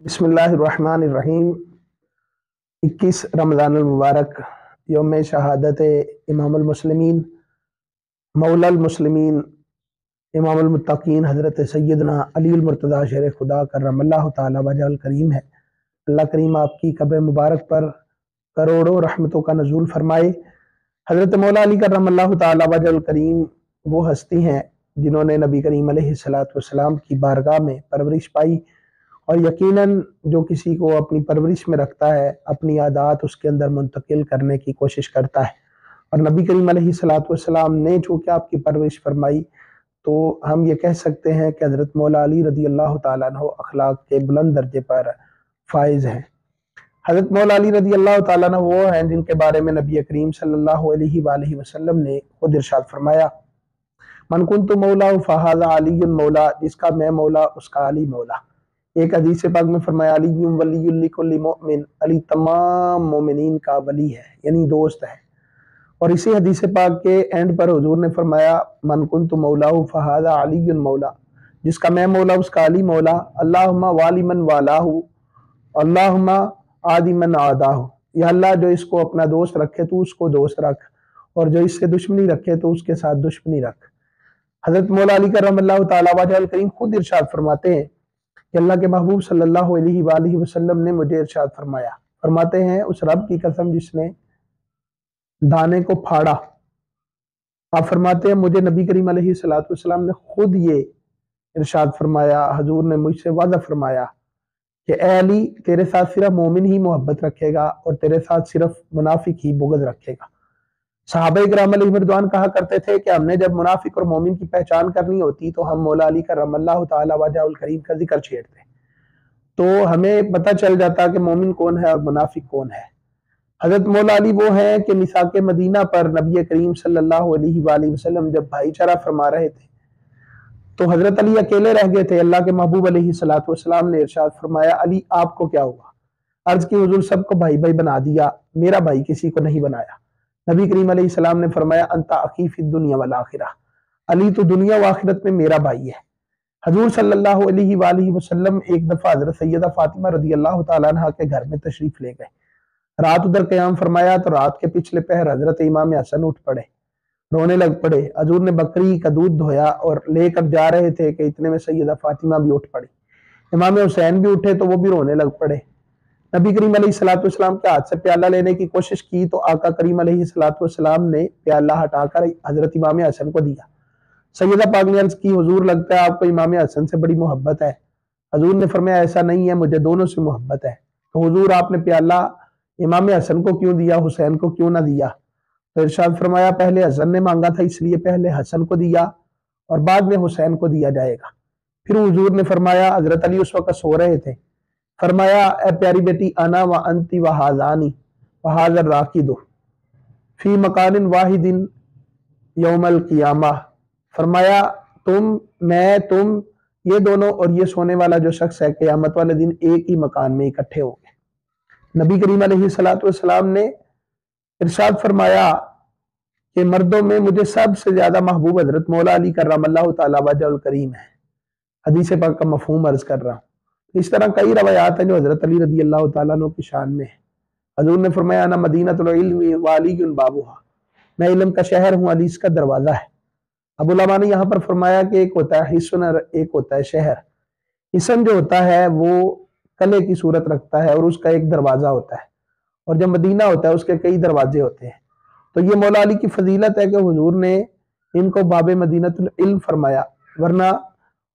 بسم اللہ الرحمن الرحیم۔ 21 رمضان المبارک، یوم شہادت امام المسلمین، مولا المسلمین، امام المتقین حضرت سیدنا علی المرتضیٰ شیر خدا کرم اللہ تعالی وجہ الکریم ہے۔ اللہ کریم آپ کی قبر مبارک پر کروڑوں رحمتوں کا نزول فرمائے۔ حضرت مولا علی کرم اللہ تعالی وجہ الکریم وہ ہستی ہیں جنہوں نے نبی کریم علیہ السلام کی بارگاہ میں پرورش پائی، اور یقیناً جو کسی کو اپنی پرورش میں رکھتا ہے اپنی عادات اس کے اندر منتقل کرنے کی کوشش کرتا ہے، اور نبی کریم علیہ السلام نے چونکہ آپ کی پرورش فرمائی تو ہم یہ کہہ سکتے ہیں کہ حضرت مولا علی رضی اللہ تعالیٰ عنہ اخلاق کے بلند درجے پر فائز ہیں۔ حضرت مولا علی رضی اللہ تعالیٰ عنہ وہ ہیں جن کے بارے میں نبی کریم صلی اللہ علیہ وآلہ وسلم نے خود ارشاد فرمایا، من کنت مولا فہذا علی مولا، جس کا میں مولا اس کا علی مولا۔ ایک حدیث پاک میں فرمایا علی ولی لکل مؤمن، علی تمام مومنین کا ولی ہے، یعنی دوست ہے۔ اور اسی حدیث پاک کے اینڈ پر حضور نے فرمایا من کنت مولا فہذا علی مولا، جس کا میں مولا اس کا علی مولا۔ اللہم والی من والاہ، اللہم عادی من عاداہ، یا اللہ جو اس کو اپنا دوست رکھے تو اس کو دوست رکھ، اور جو اس سے دشمنی رکھے تو اس کے ساتھ دشمنی رکھ۔ حضرت مولا علی کرم اللہ تعالی وجہ الکریم خود ارشاد فرماتے ہیں کہ اللہ کے محبوب صلی اللہ علیہ وآلہ وسلم نے مجھے ارشاد فرمایا، فرماتے ہیں اس رب کی قسم جس نے دانے کو پھاڑا، آپ فرماتے ہیں مجھے نبی کریم علیہ السلام نے خود یہ ارشاد فرمایا، حضور نے مجھ سے وعدہ فرمایا کہ اے علی تیرے ساتھ صرف مومن ہی محبت رکھے گا اور تیرے ساتھ صرف منافق ہی بغض رکھے گا۔ صحابہ کرام علیہ رضوان کہا کرتے تھے کہ ہم نے جب منافق اور مومن کی پہچان کرنی ہوتی تو ہم مولا علی کرم اللہ تعالی وجہ الکریم کا ذکر چھیڑتے تو ہمیں پتہ چل جاتا کہ مومن کون ہے اور منافق کون ہے۔ حضرت مولا علی وہ ہیں کہ میثاق مدینہ پر نبی کریم صلی اللہ علیہ وآلہ وسلم جب بھائی چارہ فرما رہے تھے تو حضرت علی اکیلے رہ گئے تھے۔ اللہ کے محبوب علیہ السلام نے ارشاد فرمایا علی آپ کو کیا ہوا؟ عرض کی حضور سب کو بھائی بھائی بنا دیا، میرا بھائی کسی کو نہیں بنایا۔ نبی کریم علیہ السلام نے فرمایا انت اخی فی الدنیا والآخرہ، علی تو دنیا و آخرت میں میرا بھائی ہے۔ حضور صلی اللہ علیہ وآلہ وسلم ایک دفعہ حضرت سیدہ فاطمہ رضی اللہ تعالیٰ عنہ کے گھر میں تشریف لے گئے، رات ادھر قیام فرمایا تو رات کے پچھلے پہر حضرت امام حسن اٹھ پڑے، رونے لگ پڑے۔ حضور نے بکری کا دودھ دھویا اور لے کر جا رہے تھے کہ اتنے میں سیدہ فاطمہ بھی اٹھ پڑی، امام حسین بھی اٹھے تو وہ بھی رونے لگ پڑے۔ نبی کریم علیہ السلام کے ہاتھ سے پیالہ لینے کی کوشش کی تو آقا کریم علیہ السلام نے پیالہ ہٹا کر حضرت امام حسن کو دیا۔ سیدہ پاک نے عرض کی حضور لگتا ہے آپ کو امام حسن سے بڑی محبت ہے۔ حضور نے فرمایا ایسا نہیں ہے، مجھے دونوں سے محبت ہے۔ تو حضور آپ نے پیالہ امام حسن کو کیوں دیا، حسین کو کیوں نہ دیا؟ تو ارشاد فرمایا پہلے حسن نے مانگا تھا اس لیے پہلے حسن کو دیا اور بعد میں حسین کو دیا جائے گا۔ پھر حضور نے فرمایا حضرت علی اس وقت سو رہے تھے، فرمایا اے پیاری بیٹی انا و انتی و حاذانی و حاذر راکد فی مکان واحد یوم القیامہ، فرمایا تم، میں، تم، یہ دونوں اور یہ سونے والا جو شخص ہے قیامت والے دن ایک ہی مکان میں اکٹھے ہوں گے۔ نبی کریم علیہ السلام نے ارشاد فرمایا کہ مردوں میں مجھے سب سے زیادہ محبوب حضرت مولا علی کرم اللہ تعالی وجہ الکریم ہے۔ حدیث پاک کا مفہوم عرض کر رہا ہوں۔ اس طرح کئی روایات ہیں جو حضرت علی رضی اللہ تعالیٰ عنہ کی شان میں ہے۔ حضور نے فرمایا انا مدینۃ العلم وعلی بابھا، میں علم کا شہر ہوں، علی اس کا دروازہ ہے۔ ابو علماء نے یہاں پر فرمایا کہ ایک ہوتا ہے حصن اور ایک ہوتا ہے شہر۔ حصن جو ہوتا ہے وہ قلعے کی صورت رکھتا ہے اور اس کا ایک دروازہ ہوتا ہے، اور جو مدینہ ہوتا ہے اس کے کئی دروازے ہوتے ہیں۔ تو یہ مولا علی کی فضیلت ہے کہ حضور نے ان کو باب مدینۃ العلم فرمایا، ورنہ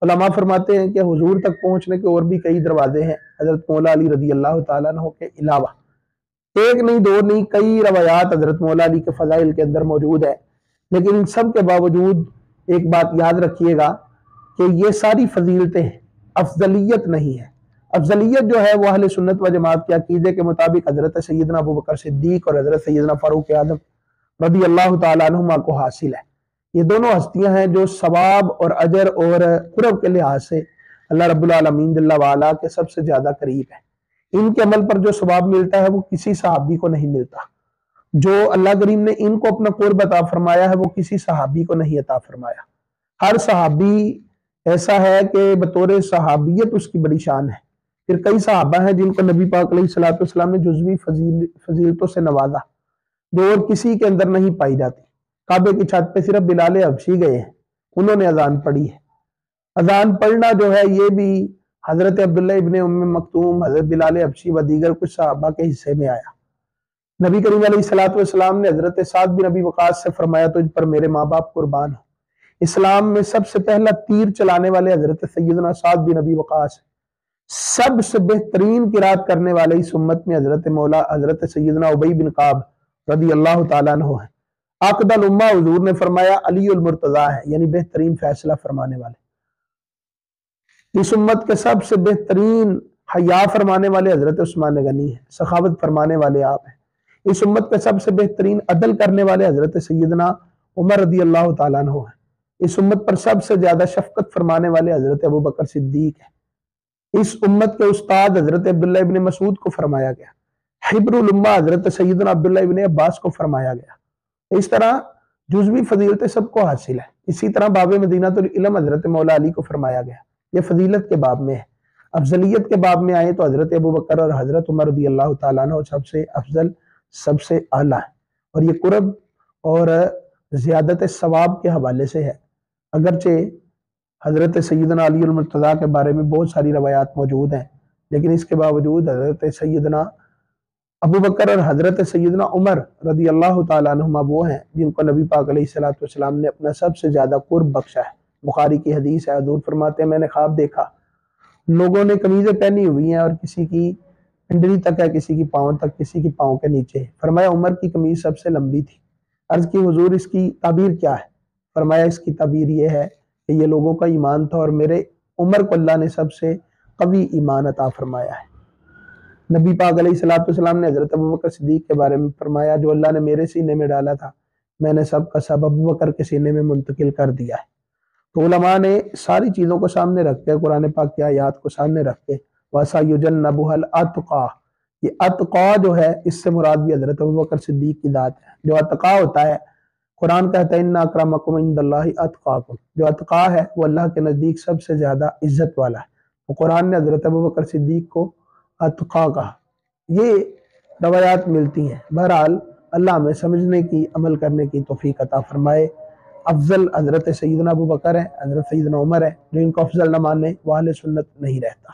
علماء فرماتے ہیں کہ حضور تک پہنچنے کے اور بھی کئی دروازے ہیں حضرت مولا علی رضی اللہ تعالیٰ عنہ کے علاوہ۔ ایک نہیں، دو نہیں، کئی روایات حضرت مولا علی کے فضائل کے اندر موجود ہے، لیکن ان سب کے باوجود ایک بات یاد رکھیے گا کہ یہ ساری فضیلتیں ہیں، افضلیت نہیں ہے۔ افضلیت جو ہے وہ اہل سنت و جماعت کے عقیدے کے مطابق حضرت سیدنا ابوبکر صدیق اور حضرت سیدنا فاروق اعظم رضی اللہ تعالیٰ عنہما کو حاصل ہے۔ یہ دونوں ہستیاں ہیں جو ثواب اور اجر اور قرب کے لحاظ سے اللہ رب العالمین جل وعلا کے سب سے زیادہ قریب ہے۔ ان کے عمل پر جو ثواب ملتا ہے وہ کسی صحابی کو نہیں ملتا، جو اللہ کریم نے ان کو اپنا قرب عطا فرمایا ہے وہ کسی صحابی کو نہیں عطا فرمایا۔ ہر صحابی ایسا ہے کہ بطور صحابیت اس کی بڑی شان ہے، پھر کئی صحابہ ہیں جن کو نبی پاک علیہ الصلوۃ والسلام نے جزوی فضیلتوں سے نوازا جو اور کسی کے اندر نہیں پائی جاتی۔ کعبے کی چھت پہ صرف بلال حبشی گئے ہیں، انہوں نے اذان پڑھی ہے۔ اذان پڑھنا جو ہے یہ بھی حضرت عبداللہ ابن ام مکتوم، حضرت بلال حبشی و دیگر کچھ صحابہ کے حصے میں آیا۔ نبی کریم علیہ الصلوۃ والسلام نے حضرت سعد بن ابی وقاص سے فرمایا تجھ پر میرے ماں باپ قربان ہو۔ اسلام میں سب سے پہلا تیر چلانے والے حضرت سیدنا سعد بن ابی وقاص، سب سے بہترین قرات کرنے والے اس امت میں حضرت سیدنا ابی بن کعب رضی اللہ تعالیٰ عنہ ہیں۔ عقد الامہ حضور نے فرمایا علی المرتضیٰ ہے، یعنی بہترین فیصلہ فرمانے والے۔ اس امت کے سب سے بہترین حیا فرمانے والے حضرت عثمان غنی ہیں، سخاوت فرمانے والے آپ ہیں۔ اس امت کے سب سے بہترین عدل کرنے والے حضرت سیدنا عمر رضی اللہ تعالیٰ عنہ ہیں۔ اس امت پر سب سے زیادہ شفقت فرمانے والے حضرت ابوبکر صدیق ہیں۔ اس امت کے استاد حضرت عبداللہ ابن مسعود کو فرمایا گیا، حبر الامہ حضرت سیدنا عبداللہ ابن عباس کو فرمایا گیا۔ اس طرح جزوی فضیلتیں سب کو حاصل ہے۔ اسی طرح باب مدینہ العلم حضرت مولا علی کو فرمایا گیا، یہ فضیلت کے باب میں ہے۔ افضلیت کے باب میں آئے تو حضرت ابوبکر اور حضرت عمر رضی اللہ تعالیٰ عنہ سب سے افضل، سب سے اعلیٰ ہے، اور یہ قرب اور زیادت ثواب کے حوالے سے ہے۔ اگرچہ حضرت سیدنا علی المرتضیٰ کے بارے میں بہت ساری روایات موجود ہیں، لیکن اس کے باوجود حضرت سیدنا ابوبکر اور حضرت سیدنا عمر رضی اللہ تعالیٰ عنہما وہ ہیں جن کو نبی پاک علیہ الصلوۃ والسلام نے اپنا سب سے زیادہ قرب بخشا ہے۔ بخاری کی حدیث ہے، حضور فرماتے ہیں میں نے خواب دیکھا لوگوں نے قمیضیں پہنی ہوئی ہیں اور کسی کی پنڈلی تک ہے، کسی کی پاؤں تک، کسی کی پاؤں کے نیچے ہے۔ فرمایا عمر کی قمیض سب سے لمبی تھی۔ عرض کی حضور اس کی تعبیر کیا ہے؟ فرمایا اس کی تعبیر یہ ہے کہ یہ لوگوں کا ایمان تھا اور میرے عمر کو اللہ نے سب سے قوی ایمان عطا فرمایا ہے۔ نبی پاک علیہ الصلوۃ والسلام نے حضرت ابوبکر صدیق کے بارے میں فرمایا جو اللہ نے میرے سینے میں ڈالا تھا میں نے سب کا سب ابوبکر کے سینے میں منتقل کر دیا ہے۔ تو علماء نے ساری چیزوں کو سامنے رکھ کے، قرآن پاک کی آیات کو سامنے رکھ کے وَسَيُجَنَّبُهَا الْأَتْقَى، یہ اتقا جو ہے اس سے مراد بھی حضرت ابوبکر صدیق کی ذات ہے۔ جو اتقا ہوتا ہے، قرآن کہتا ہے اِنَّ أَكْرَمَكُمْ عِندَ اللَّهِ أَتْقَاكُمْ، جو اتقا ہے وہ اللہ کے نزدیک سب سے زیادہ عزت والا ہے۔ تو قرآن نے حضرت ابوبکر صدیق کو اتقا کہا۔ یہ روایات ملتی ہیں۔ بہرحال اللہ ہمیں سمجھنے کی، عمل کرنے کی توفیق عطا فرمائے۔ افضل حضرت سیدنا ابوبکر ہے، حضرت سیدنا عمر ہے، جو ان کو افضل نہ مانے وہ اہل سنت نہیں رہتا۔